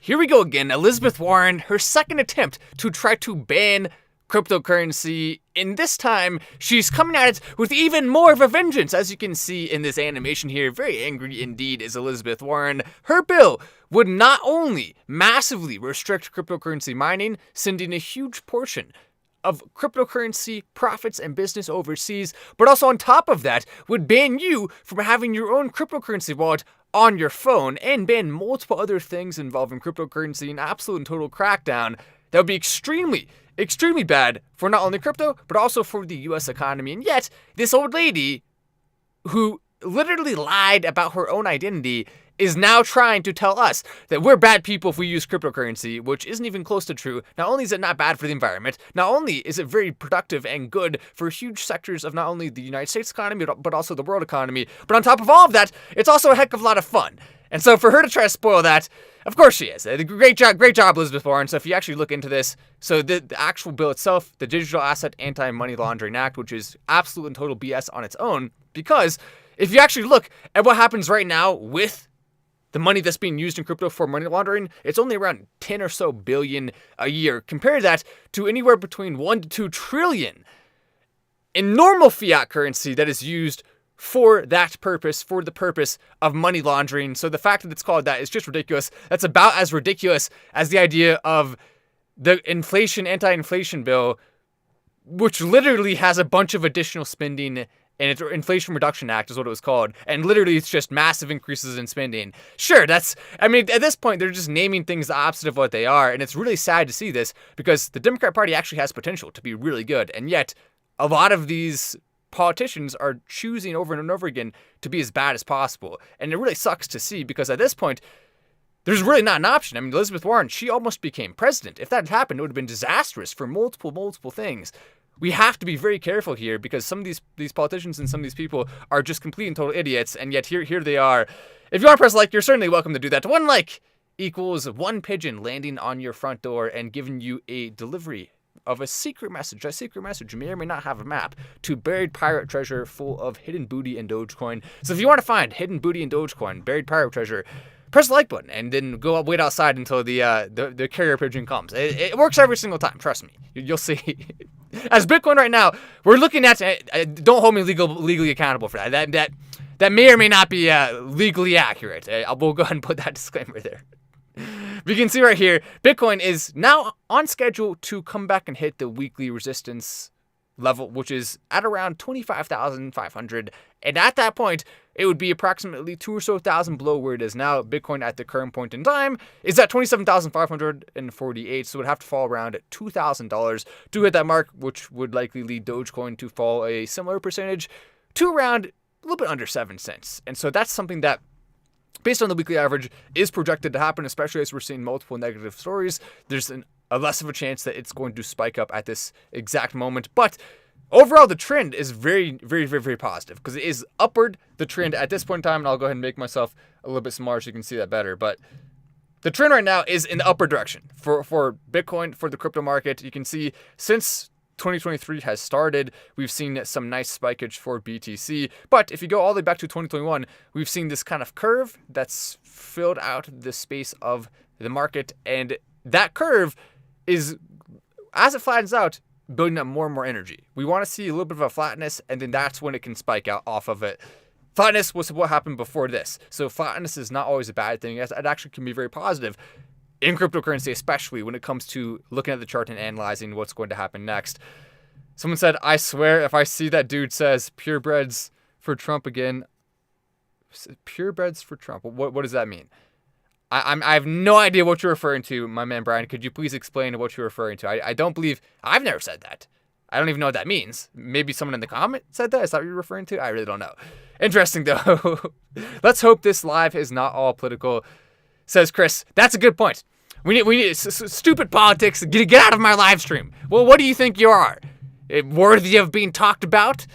Here we go again. Elizabeth Warren, her second attempt to try to ban cryptocurrency, and this time she's coming at it with even more of a vengeance. As you can see in this animation here, very angry indeed is Elizabeth Warren. Her bill would not only massively restrict cryptocurrency mining, sending a huge portion of cryptocurrency profits and business overseas, but also on top of that would ban you from having your own cryptocurrency wallet on your phone, and ban multiple other things involving cryptocurrency, an absolute and total crackdown that would be extremely bad for not only crypto, but also for the US economy. And yet, this old lady who literally lied about her own identity is now trying to tell us that we're bad people if we use cryptocurrency, which isn't even close to true. Not only is it not bad for the environment, not only is it very productive and good for huge sectors of not only the United States economy, but also the world economy, but on top of all of that, it's also a heck of a lot of fun. And so for her to try to spoil that, of course she is. Great job, Elizabeth Warren. So if you actually look into this, so the actual bill itself, the Digital Asset Anti-Money Laundering Act, which is absolute and total BS on its own, because if you actually look at what happens right now with the money that's being used in crypto for money laundering, it's only around 10 or so billion a year. Compare that to anywhere between 1 to 2 trillion in normal fiat currency that is used for that purpose, for the purpose of money laundering. So the fact that it's called that is just ridiculous. That's about as ridiculous as the idea of the anti-inflation bill, which literally has a bunch of additional spending, and it's Inflation Reduction Act is what it was called. And literally it's just massive increases in spending. Sure, at this point, they're just naming things the opposite of what they are. And it's really sad to see this because the Democrat Party actually has potential to be really good. And yet a lot of these politicians are choosing over and over again to be as bad as possible. And it really sucks to see because at this point, there's really not an option. I mean, Elizabeth Warren, she almost became president. If that had happened, it would have been disastrous for multiple things. We have to be very careful here because some of these politicians and some of these people are just complete and total idiots, and yet here they are. If you want to press like, you're certainly welcome to do that. One like equals one pigeon landing on your front door and giving you a delivery of a secret message. A secret message may or may not have a map to buried pirate treasure full of hidden booty and Dogecoin. So if you want to find hidden booty and Dogecoin, buried pirate treasure, press the like button and then go wait outside until the carrier pigeon comes. It works every single time. Trust me. You'll see. As Bitcoin right now, we're looking at. Don't hold me legally accountable for that. That may or may not be legally accurate. We'll go ahead and put that disclaimer there. We can see right here, Bitcoin is now on schedule to come back and hit the weekly resistance level, which is at around 25,500. And at that point, it would be approximately 2 or so thousand below where it is now. Bitcoin at the current point in time is at 27,548, so it would have to fall around at $2,000 to hit that mark, which would likely lead Dogecoin to fall a similar percentage to around a little bit under 7 cents. And so that's something that, based on the weekly average, is projected to happen, especially as we're seeing multiple negative stories. There's a less of a chance that it's going to spike up at this exact moment. But overall, the trend is very positive because it is upward. The trend at this point in time, and I'll go ahead and make myself a little bit smaller so you can see that better. But the trend right now is in the upward direction for Bitcoin, for the crypto market. You can see since 2023 has started, we've seen some nice spikeage for BTC. But if you go all the way back to 2021, we've seen this kind of curve that's filled out the space of the market. And that curve is, as it flattens out, building up more and more energy. We want to see a little bit of a flatness, and then that's when it can spike out off of it. Flatness was what happened before this. So flatness is not always a bad thing. It actually can be very positive in cryptocurrency, especially when it comes to looking at the chart and analyzing what's going to happen next. Someone said, I swear if I see that dude says purebreds for Trump again, purebreds for Trump, what does that mean? I have no idea what you're referring to, my man Brian. Could you please explain what you're referring to? I don't believe, I've never said that. I don't even know what that means. Maybe someone in the comment said that. Is that what you're referring to? I really don't know. Interesting, though. Let's hope this live is not all political, says Chris. That's a good point. We need stupid politics. Get out of my live stream. Well, what do you think you are? Worthy of being talked about?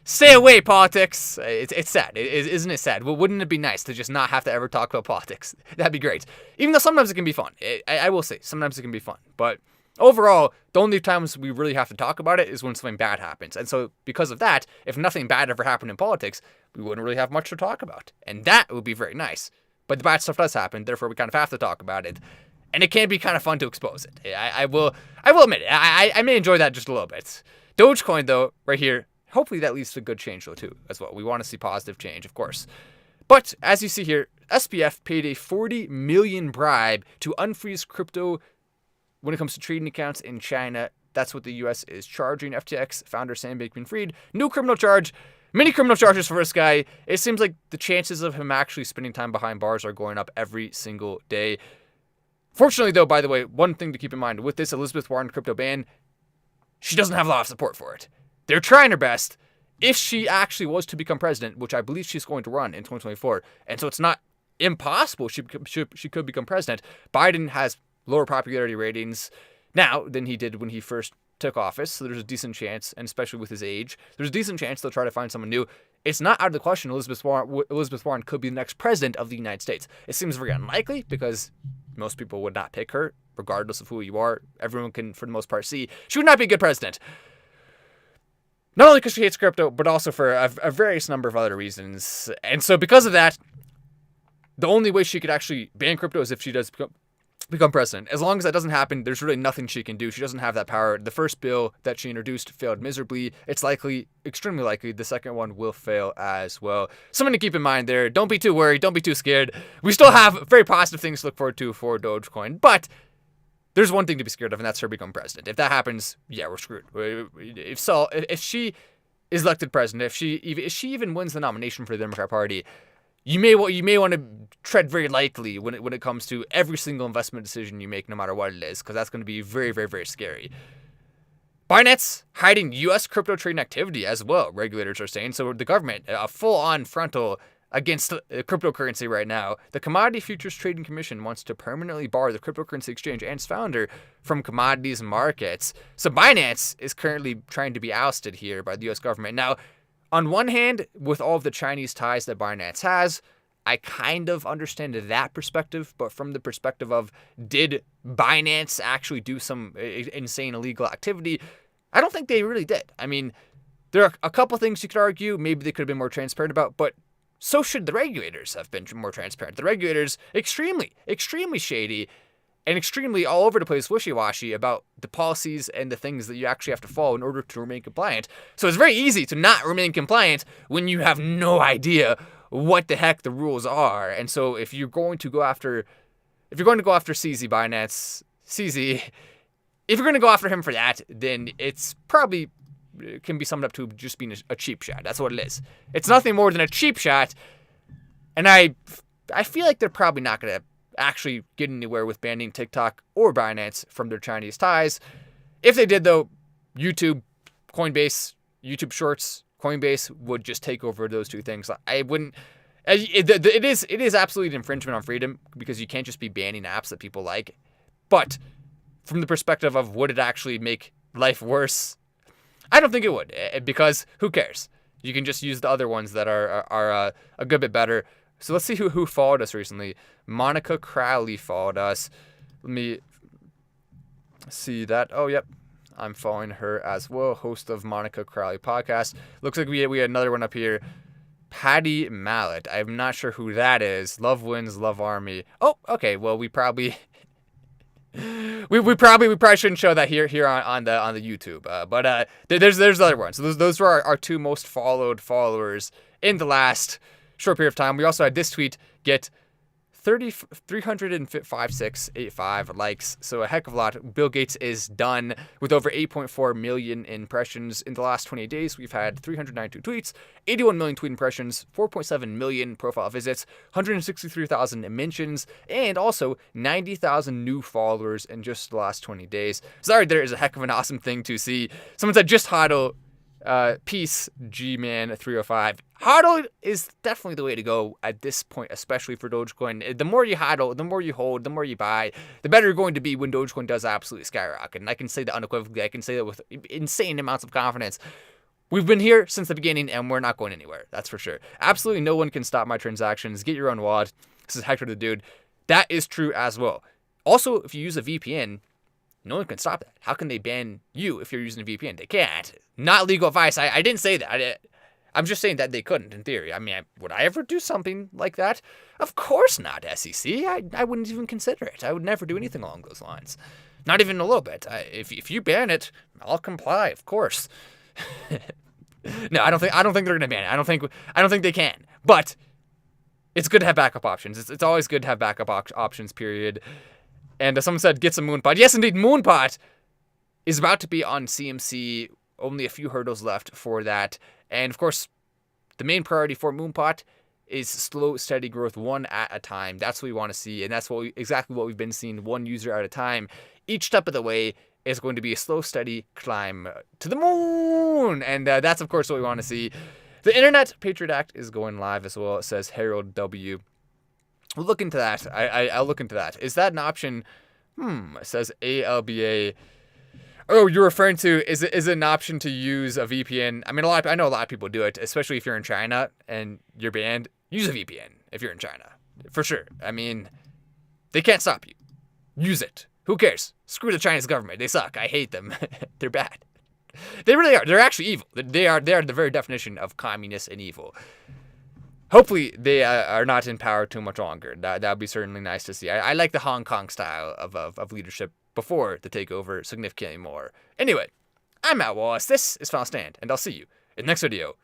Stay away, politics. It's sad. Isn't it sad? Well, wouldn't it be nice to just not have to ever talk about politics? That'd be great. Even though sometimes it can be fun. I will say, sometimes it can be fun. But overall, the only times we really have to talk about it is when something bad happens. And so because of that, if nothing bad ever happened in politics, we wouldn't really have much to talk about. And that would be very nice. But the bad stuff does happen, therefore we kind of have to talk about it. and it can be kind of fun to expose it. I will admit it. I may enjoy that just a little bit. Dogecoin, though, right here, hopefully that leads to good change, though, too, as well. We want to see positive change, of course. But as you see here, SBF paid a $40 million bribe to unfreeze crypto when it comes to trading accounts in China. That's what the U.S. is charging FTX founder Sam Bankman-Fried. New criminal charge. Many criminal charges for this guy. It seems like the chances of him actually spending time behind bars are going up every single day. Fortunately, though, by the way, one thing to keep in mind with this Elizabeth Warren crypto ban, she doesn't have a lot of support for it. They're trying her best. If she actually was to become president, which I believe she's going to run in 2024, and so it's not impossible she could become president, Biden has lower popularity ratings now than he did when he first took office, so there's a decent chance, and especially with his age, there's a decent chance they'll try to find someone new. It's not out of the question Elizabeth Warren could be the next president of the United States. It seems very unlikely because most people would not pick her, regardless of who you are. Everyone can, for the most part, see she would not be a good president. Not only because she hates crypto, but also for a various number of other reasons. And so because of that, the only way she could actually ban crypto is if she does become president. As long as that doesn't happen, there's really nothing she can do. She doesn't have that power. The first bill that she introduced failed miserably. It's likely, extremely likely, the second one will fail as well. Something to keep in mind there. Don't be too worried. Don't be too scared. We still have very positive things to look forward to for Dogecoin, but there's one thing to be scared of, and that's her becoming president. If that happens, yeah, we're screwed. If she is elected president, if she even wins the nomination for the Democrat Party, you may want to tread very lightly when it comes to every single investment decision you make, no matter what it is, because that's going to be very, very, very scary. Binance hiding U.S. crypto trading activity as well, regulators are saying. So the government, a full-on frontal against cryptocurrency right now. The Commodity Futures Trading Commission wants to permanently bar the cryptocurrency exchange and its founder from commodities markets. So Binance is currently trying to be ousted here by the U.S. government. Now, on one hand, with all of the Chinese ties that Binance has, I kind of understand that perspective, but from the perspective of, did Binance actually do some insane illegal activity? I don't think they really did. I mean, there are a couple things you could argue maybe they could have been more transparent about, but so should the regulators have been more transparent. The regulators, extremely, extremely shady and extremely all over the place wishy-washy about the policies and the things that you actually have to follow in order to remain compliant. So it's very easy to not remain compliant when you have no idea what the heck the rules are. And so if you're going to go after CZ Binance, if you're going to go after him for that, then it's probably can be summed up to just being a cheap shot. That's what it is. It's nothing more than a cheap shot. And I feel like they're probably not going to actually get anywhere with banning TikTok or Binance from their Chinese ties. If they did, though, YouTube, Coinbase, YouTube Shorts, Coinbase would just take over those two things. I wouldn't. It is absolutely an infringement on freedom because you can't just be banning apps that people like. But from the perspective of would it actually make life worse? I don't think it would, because who cares? You can just use the other ones that are a good bit better. So let's see who followed us recently. Monica Crowley followed us. Let me see that. Oh, yep. I'm following her as well. Host of Monica Crowley podcast. Looks like we had another one up here. Patty Mallet. I'm not sure who that is. Love wins, love army. Oh, okay. Well, we probably we probably shouldn't show that here on the YouTube. But there's other ones. So those were our two most followed followers in the last short period of time. We also had this tweet get 305,685 likes, so a heck of a lot. Bill Gates is done with over 8.4 million impressions in the last 28 days. We've had 392 tweets, 81 million tweet impressions, 4.7 million profile visits, 163,000 mentions, and also 90,000 new followers in just the last 20 days. Sorry, there is a heck of an awesome thing to see. Someone said, just hodl. Peace, G-Man 305. HODL is definitely the way to go at this point, especially for Dogecoin. The more you HODL, the more you hold, the more you buy, the better you're going to be when Dogecoin does absolutely skyrocket. And I can say that unequivocally. I can say that with insane amounts of confidence. We've been here since the beginning, and we're not going anywhere. That's for sure. Absolutely no one can stop my transactions. Get your own wallet. This is Hector the Dude. That is true as well. Also, if you use a VPN, no one can stop that. How can they ban you if you're using a VPN? They can't. Not legal advice. I didn't say that. I'm just saying that they couldn't, in theory. I mean, would I ever do something like that? Of course not, SEC. I wouldn't even consider it. I would never do anything along those lines. Not even a little bit. If you ban it, I'll comply, of course. No, I don't think they're gonna ban it. I don't think they can. But it's good to have backup options. It's always good to have backup options, period. And someone said, get some MoonPot. Yes, indeed, MoonPot is about to be on CMC. Only a few hurdles left for that. And, of course, the main priority for MoonPot is slow, steady growth, one at a time. That's what we want to see, and that's exactly what we've been seeing, one user at a time. Each step of the way is going to be a slow, steady climb to the moon, and that's, of course, what we want to see. The Internet Patriot Act is going live as well, it says Harold W. We'll look into that. I'll look into that. Is that an option? It says ALBA. Oh, you're referring to, is it an option to use a VPN? I mean, I know a lot of people do it, especially if you're in China and you're banned. Use a VPN if you're in China, for sure. I mean, they can't stop you. Use it. Who cares? Screw the Chinese government. They suck. I hate them. They're bad. They really are. They're actually evil. They are the very definition of communist and evil. Hopefully, they are not in power too much longer. That would be certainly nice to see. I like the Hong Kong style of leadership before the takeover significantly more. Anyway, I'm Matt Wallace. This is Final Stand, and I'll see you in the next video.